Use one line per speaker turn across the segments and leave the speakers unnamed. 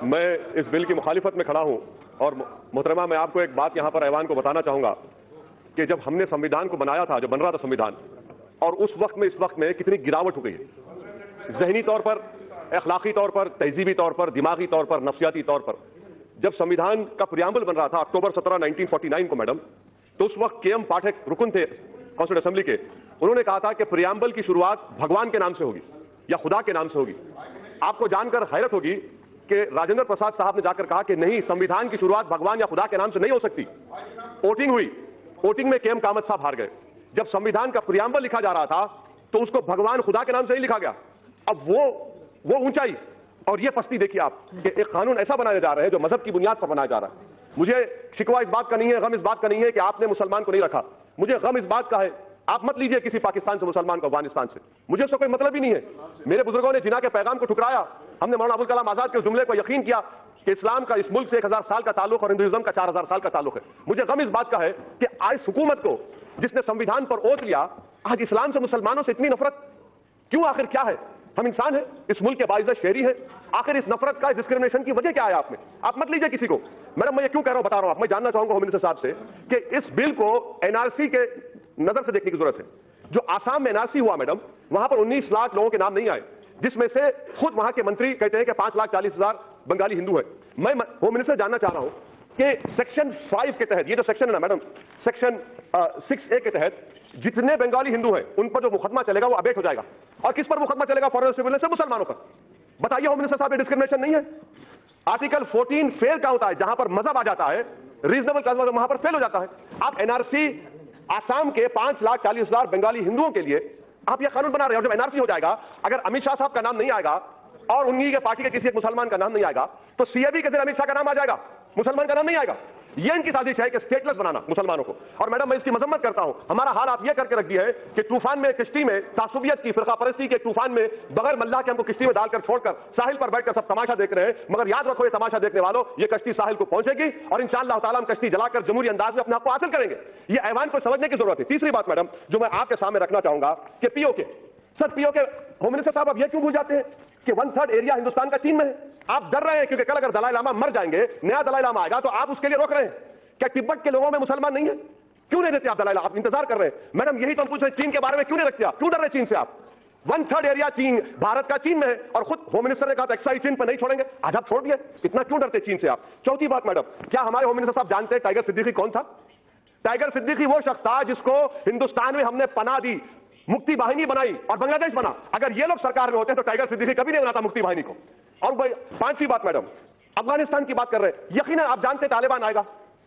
मैं इस बिल की मुखालिफत में खड़ा हूं और मोहतरमा मैं आपको एक बात यहां पर ऐवान को बताना चाहूंगा कि जब हमने संविधान को बनाया था, जब बन रहा था संविधान, और उस वक्त में इस वक्त में कितनी गिरावट हो गई है ज़हनी तौर पर, अखलाकी तौर पर, तहजीबी तौर पर, दिमागी तौर पर, नफ्सियाती तौर पर। जब संविधान का प्रियम्बल बन रहा था अक्टूबर 17, 1949 को मैडम, तो उस वक्त के.एम. पाठक रुकन थे कॉन्स्टिट्यूंट असेंबली के। उन्होंने कहा था कि प्रियम्बल की शुरुआत भगवान के नाम से होगी या खुदा के नाम से होगी। आपको जानकर हैरत होगी कि राजेंद्र प्रसाद साहब ने जाकर कहा कि नहीं, संविधान की शुरुआत भगवान या खुदा के नाम से नहीं हो सकती। वोटिंग हुई, वोटिंग में के.एम. कामत साहब हार गए। जब संविधान का प्रियम्बल लिखा जा रहा था तो उसको भगवान खुदा के नाम से ही लिखा गया। अब वो ऊंचाई और ये पस्ती देखिए आप कि एक कानून ऐसा बनाया जा रहा है जो मजहब की बुनियाद पर बनाया जा रहा है। मुझे शिकवा इस बात का नहीं है, गम इस बात का नहीं है कि आपने मुसलमान को नहीं रखा। मुझे गम इस बात का है, आप मत लीजिए किसी पाकिस्तान से मुसलमान को, अफगानिस्तान से, मुझे उससे कोई मतलब ही नहीं है। मेरे बुजुर्गों ने जिना के पैगाम को ठुकराया। हमने मौलाना अबुल कलाम आजाद के जुमले को यकीन किया कि इस्लाम का इस मुल्क से 1000 साल का ताल्लुक और हिंदुइज्म का 4000 साल का ताल्लुक है। मुझे गम इस बात का है कि आज हुकूमत को, जिसने संविधान पर ओत लिया, आज इस्लाम से, मुसलमानों से इतनी नफरत क्यों? आखिर क्या है? हम इंसान हैं, इस मुल्क के बाइज़ शहरी हैं। आखिर इस नफरत का, डिस्क्रिमिनेशन की वजह क्या है? आप मत लीजिए किसी को। मैडम मैं ये क्यों कह रहा हूं, बता रहा हूं। मैं जानना चाहूंगा होम मिनिस्टर साहब से कि इस बिल को एनआरसी के नजर से देखने की जरूरत है। जो आसाम में एनआरसी हुआ मैडम, वहां पर 19 लाख लोगों के नाम नहीं आए, जिसमें से खुद वहां के मंत्री कहते हैं कि 5,40,000 बंगाली हिंदू है। मैं होम मिनिस्टर जानना चाह रहा हूं कि सेक्शन 5 के तहत, ये जो सेक्शन है ना मैडम, सेक्शन 6A के तहत जितने बंगाली हिंदू हैं उन पर जो मुकदमा चलेगा वो अबेट हो जाएगा। और किस पर मुकदमा चलेगा? फॉरेन सिविल से मुसलमानों पर। बताइए होम मिनिस्टर साहब, ये डिस्क्रिमिनेशन नहीं है? आर्टिकल 14 फेल का होता है, जहां पर मजहब आ जाता है, रीजनेबल कॉज वहां पर फेल हो जाता है। आप एनआरसी आसाम के 5,40,000 बंगाली हिंदुओं के लिए आप यह कानून बना रहे हो। जब एनआरसी हो जाएगा, अगर अमित शाह साहब का नाम नहीं आएगा और उन्हीं के पार्टी के किसी एक मुसलमान का नाम नहीं आएगा, तो सीएबी के दिन अमित शाह का नाम आ जाएगा, मुसलमान का नाम नहीं आएगा। ये इनकी साजिश है कि स्टेटलेस बनाना मुसलमानों को। और मैडम मैं इसकी मजम्मत करता हूं। हमारा हाल आप ये करके रख दिया है कि तूफान में, किश्ती में, तासुबियत की, फिरका परस्ती के तूफान में बगैर मल्लाह के हमको किश्ती में डालकर छोड़कर साहिल पर बैठकर सब तमाशा देख रहे हैं। मगर याद रखो, ये तमाशा देखने वालों, ये कश्ती साहिल को पहुंचेगी और इंशाअल्लाह ताला हम कश्ती जलाकर जमहूरी अंदाज में अपने आप को हासिल करेंगे। ये ऐवान को समझने की जरूरत है। तीसरी बात मैडम जो मैं आपके सामने रखना चाहूंगा कि PoK, sir PoK, home minister साहब आप ये क्यों भूल जाते हैं कि 1/3 एरिया हिंदुस्तान का चीन में है? आप डर रहे हैं क्योंकि कल अगर दलाई लामा मर जाएंगे, नया दलाई लामा आएगा, तो आप उसके लिए रोक रहे हैं। क्या तिब्बत के लोगों में मुसलमान नहीं है? क्यों नहीं देते आप दलाई लामा? आप इंतजार कर रहे हैं। मैडम यही तो हम पूछ रहे हैं, चीन के बारे में क्यों नहीं रखते आप? क्यों डर रहे चीन से आप? 1/3 एरिया चीन, भारत का चीन में है, और खुद होम मिनिस्टर ने कहा था एक्साइज चीन पर नहीं छोड़ेंगे। आज आप छोड़ दिए। इतना क्यों डरते चीन से आप? चौथी बात मैडम, क्या हमारे होम मिनिस्टर साहब जानते हैं टाइगर सिद्दीकी कौन था? टाइगर सिद्दीकी वो शख्स था जिसको हिंदुस्तान में हमने पनाह दी, मुक्ति वाहिनी बनाई और बांग्लादेश बना। अगर ये लोग सरकार में होते तो टाइगर सिद्दीकी कभी नहीं बनाता मुक्ति वाहिनी को। और भाई पांचवी बात मैडम, अफगानिस्तान की बात कर रहे हैं। यकीनन आप जानते हैं तालिबान आएगा।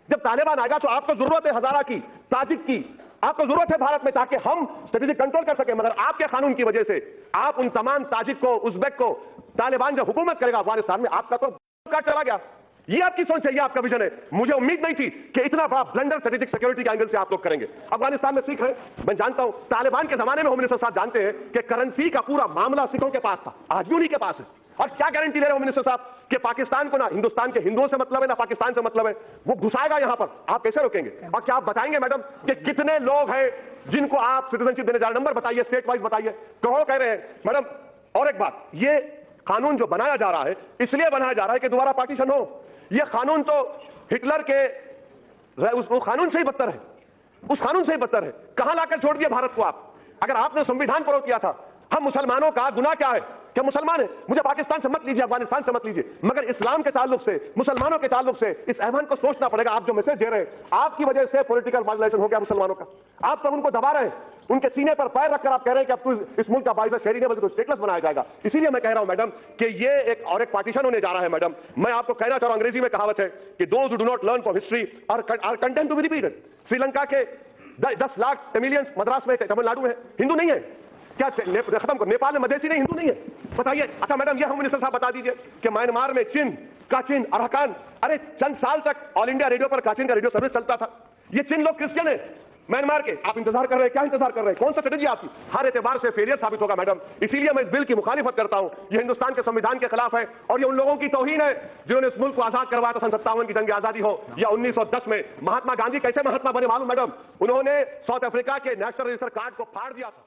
जब तालिबान आएगा तो आपको जरूरत है हजारा की, ताजिक की, आपको जरूरत है भारत में, ताकि हम स्ट्रेटेजिक कंट्रोल कर सके। मगर आपके कानून की वजह से आप उन तमाम ताजिक को, उज्बेक को, तालिबान जब हुकूमत करेगा अफगानिस्तान में, आपका तो काट चला गया। ये आपकी सोच है, ये आपका विजन है। मुझे उम्मीद नहीं थी कि इतना बड़ा ब्लंडर स्ट्रेटेजिक सिक्योरिटी के एंगल से आप लोग करेंगे। अफगानिस्तान में सिख है, मैं जानता हूं। तालिबान के जमाने में होम मिनिस्टर साहब जानते हैं कि करेंसी का पूरा मामला सिखों के पास था, आज भी उन्हीं के पास है। और क्या गारंटी ले रहे हो मिनिस्टर साहब कि पाकिस्तान को ना हिंदुस्तान के हिंदुओं से मतलब है, ना पाकिस्तान से मतलब है, वो घुसाएगा यहां पर? आप कैसे रोकेंगे? और क्या आप बताएंगे मैडम कि कितने लोग हैं जिनको आप सिटीजनशिप देने जा रहे हैं? नंबर बताइए, स्टेट वाइज बताइए, कहो कह रहे हैं मैडम। और एक बात, ये कानून जो बनाया जा रहा है इसलिए बनाया जा रहा है कि दोबारा पार्टीशन हो। ये कानून तो हिटलर के उस कानून से ही बदतर है, उस कानून से ही बदतर है। कहां लाकर छोड़ दिया भारत को आप? अगर आपने संविधान पर किया था, हम मुसलमानों का गुनाह क्या है? क्या मुसलमान है? मुझे पाकिस्तान से मत लीजिए, अफगानिस्तान से मत लीजिए, मगर इस्लाम के ताल्लुक से, मुसलमानों के ताल्लुक से इस ऐवान को सोचना पड़ेगा। आप जो मैसेज दे रहे हैं, आपकी वजह से पॉलिटिकल मार्जिनाइजेशन हो गया मुसलमानों का। आप सब उनको दबा रहे हैं, उनके सीने पर पैर रखकर आप कह रहे हैं कि अब तो इस मुल्क का बाइज़ शहरी नहीं बल्कि तो स्टेटलेस बनाया जाएगा। इसीलिए मैं कह रहा हूं मैडम कि ये एक और एक पार्टीशन होने जा रहा है। मैडम मैं आपको कहना चाह रहा हूं, अंग्रेजी में कहावत है कि those who do not learn from history are content to be repeated. Sri Lanka के 10 लाख तमिलियंस मद्रास में, तमिलनाडु में हिंदू नहीं है क्या? खत्म कर, नेपाल में मधेसी नहीं, हिंदू नहीं है? बताइए। अच्छा मैडम ये होम मिनिस्टर साहब बता दीजिए कि म्यांमार में चिन, काचिन, अरकान, अरे चंद साल तक ऑल इंडिया रेडियो पर काचिन का रेडियो सर्विस चलता था। ये चिन लोग क्रिश्चियन है म्यांमार के। आप इंतजार कर रहे हैं, क्या इंतजार कर रहे हैं? कौन सा स्ट्रेटेजी आपकी? हर एतबार से फेलियर साबित होगा मैडम। इसीलिए मैं इस बिल की मुखालिफत करता हूं। ये हिंदुस्तान के संविधान के खिलाफ है और ये उन लोगों की तौहीन है जिन्होंने इस मुल्क को आजाद करवाया था। सन 57 की जंग आजादी हो या 1910 में। महात्मा गांधी कैसे महात्मा बने मालूम मैडम? उन्होंने साउथ अफ्रीका के नेशनल रजिस्टर कार्ड को फाड़ दिया था।